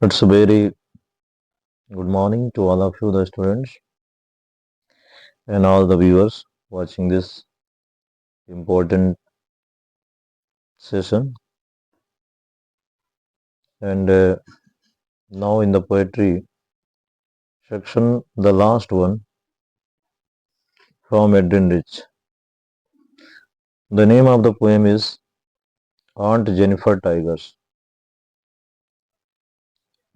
It's a very good morning to all of you, the students, and all the viewers watching this important session. And now, in the poetry section, the last one from Edwin Rich. The name of the poem is Aunt Jennifer Tigers.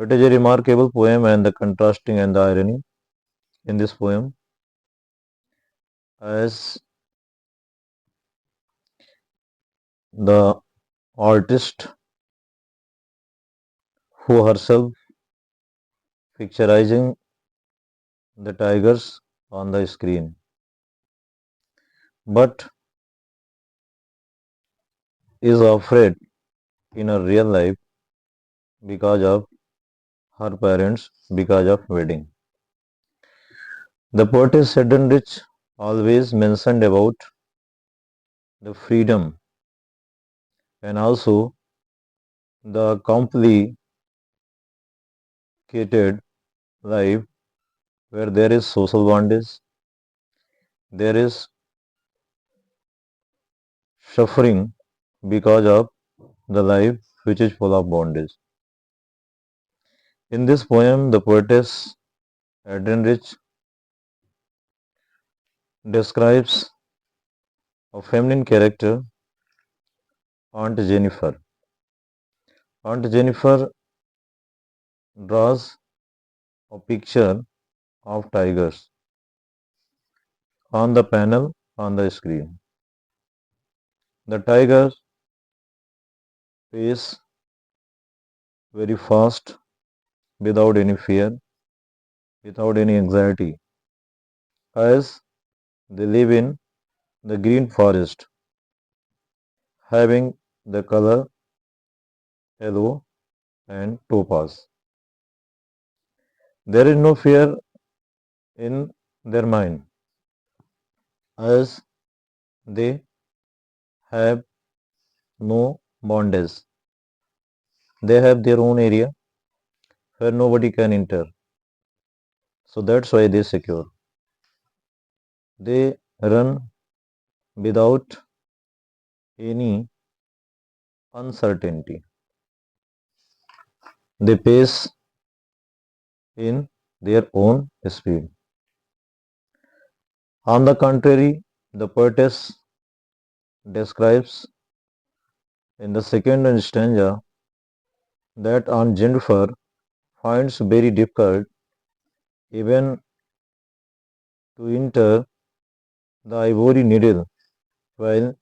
It is a remarkable poem, and the contrasting and the irony in this poem, as the artist who herself picturizing the tigers on the screen, but is afraid in her real life because of her parents, because of wedding. The poetess Rich always mentioned about the freedom and also the complicated life where there is social bondage, there is suffering because of the life which is full of bondage. In this poem, the poetess Rich describes a feminine character, Aunt Jennifer. Aunt Jennifer draws a picture of tigers on the panel on the screen. The tiger pace very fast without any fear, without any anxiety, as they live in the green forest, having the color yellow and topaz. There is no fear in their mind, as they have no bondage. They have their own area where nobody can enter. So that's why they secure. They run without any uncertainty. They pace in their own speed. On the contrary, the poetess describes in the second stanza that Aunt Jennifer finds very difficult even to enter the ivory needle while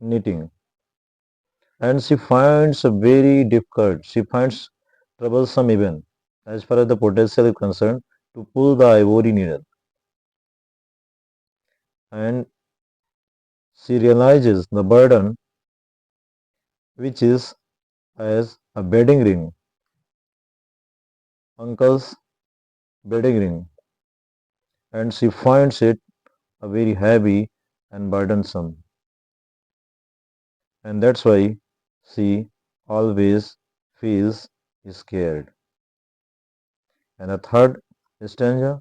knitting. And she finds very difficult, she finds troublesome even, as far as the potential is concerned, to pull the ivory needle. And she realizes the burden which is as a wedding ring, uncle's wedding ring, and she finds it a very heavy and burdensome. And that's why she always feels scared. And the third stanza,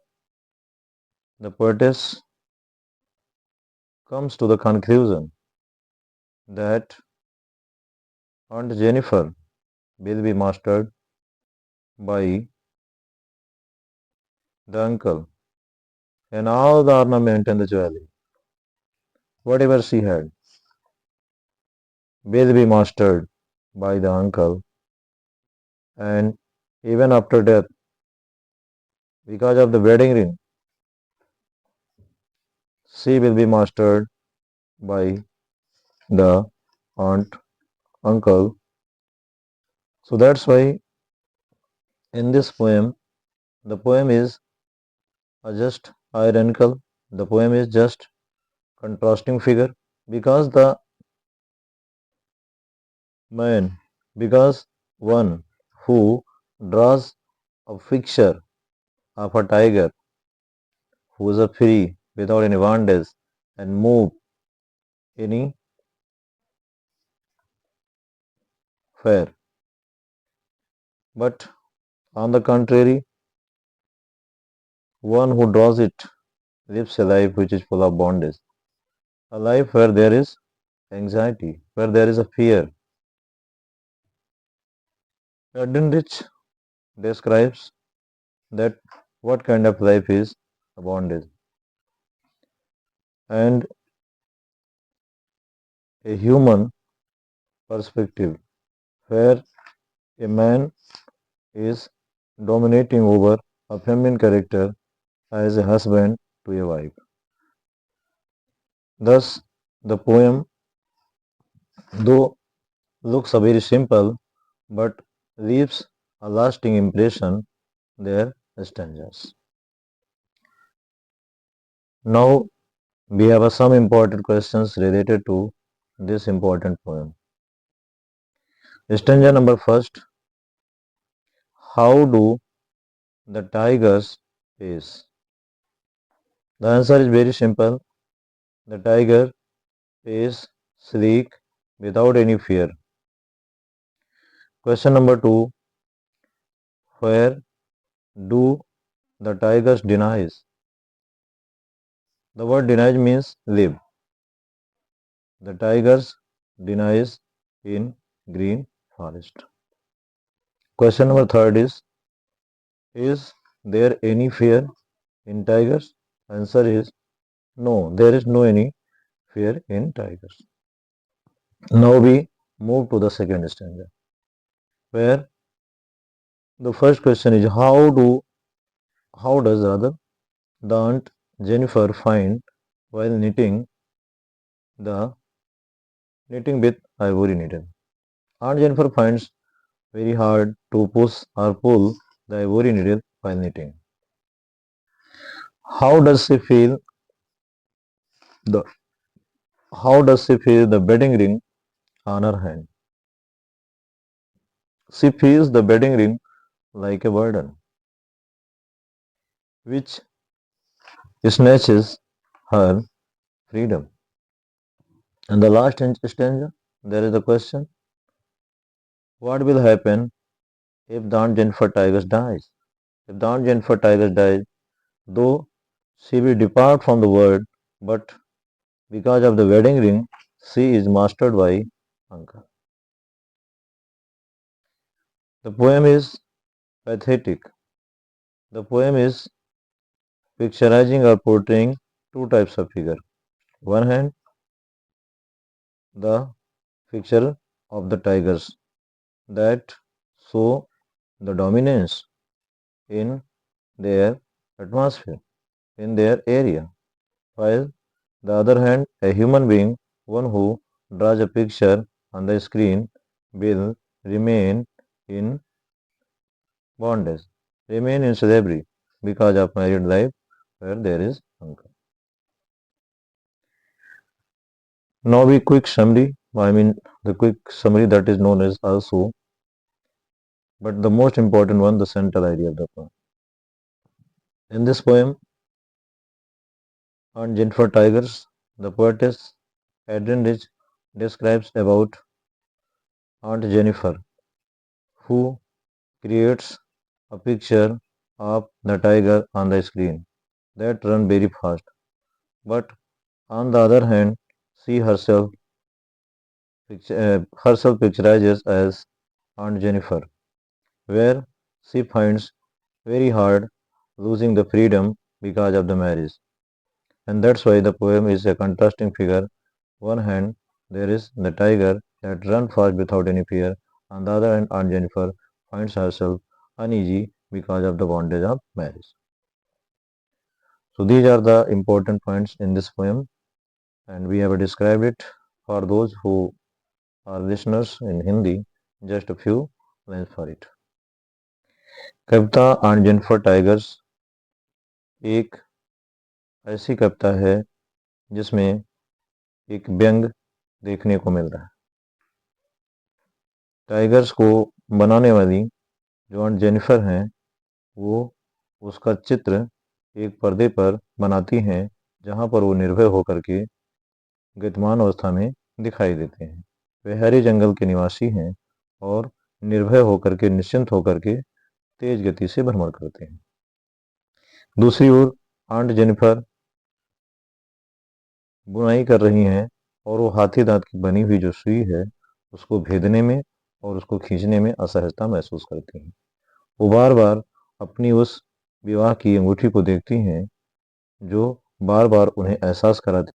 the poetess comes to the conclusion that Aunt Jennifer will be mastered by the uncle and all the ornament and the jewelry, whatever she had, will be mastered by the uncle, and even after death, because of the wedding ring, she will be mastered by the aunt, uncle. So that's why in this poem, the poem is just ironical. The poem is just contrasting figure because the man, because one who draws a picture of a tiger who is a free without any bondage and move any fair. But On the contrary, one who draws it lives a life which is full of bondage, a life where there is anxiety, where there is a fear. Rich describes that what kind of life is a bondage, and a human perspective where a man is dominating over a feminine character as a husband to a wife. Thus, the poem, though looks very simple, but leaves a lasting impression their stanzas. Now we have some important questions related to this important poem. Stanza number first, how do the tigers pace? The answer is very simple. The tiger pace sleek without any fear. Question number two, where do the tigers denies? The word denies means live. The tigers denies in green forest. Question number third is there any fear in tigers? Answer is no, there is no any fear in tigers. Now we move to the second stanza, where the first question is how does rather the Aunt Jennifer find while the knitting with ivory needle. Aunt Jennifer finds very hard to push or pull the ivory needle while knitting. How does she feel the how does she feel the wedding ring on her hand? She feels the wedding ring like a burden, which snatches her freedom. And the last stanza, there is the question: what will happen if the Aunt Jennifer Tigers dies? If the Aunt Jennifer Tigers dies, though she will depart from the world, but because of the wedding ring, she is mastered by uncle. The poem is pathetic. The poem is picturizing or portraying two types of figure. One hand, the picture of the tigers that show the dominance in their atmosphere, in their area, while the other hand, a human being, one who draws a picture on the screen, will remain in bondage, remain in slavery because of married life where there is hunger. Now we quick summary, the quick summary that is known as also, but the most important one, the central idea of the poem. In this poem, on Jennifer Tigers, the poetess Adrian Rich describes about Aunt Jennifer, who creates a picture of the tiger on the screen that run very fast. But on the other hand, she herself picturizes as Aunt Jennifer, where she finds very hard losing the freedom because of the marriage. And that's why the poem is a contrasting figure. One hand, there is the tiger that runs fast without any fear. On the other hand, Aunt Jennifer finds herself uneasy because of the bondage of marriage. So these are the important points in this poem, and we have described it for those who are listeners in Hindi. Just a few lines for it. Kavita and Jennifer tigers एक ऐसी कविता है जिसमें एक व्यंग देखने को मिल रहा है। टाइगर्स को बनाने वाली जो आंट जेनिफर हैं वो उसका चित्र एक पर्दे पर बनाती हैं जहाँ पर वो निर्भय होकर के गतिमान अवस्था में दिखाई देते हैं। वे हरे जंगल के निवासी हैं और निर्भय होकर के निश्चिंत होकर के तेज गति से भ्रमण करते हैं। दूसरी ओर आंट जेनिफर बुनाई कर रही हैं और वो हाथी दांत की बनी हुई जो सुई है उसको भेदने में और उसको खींचने में असहजता महसूस करती हैं। वो बार बार अपनी उस विवाह की अंगूठी को देखती हैं जो बार बार उन्हें एहसास कराती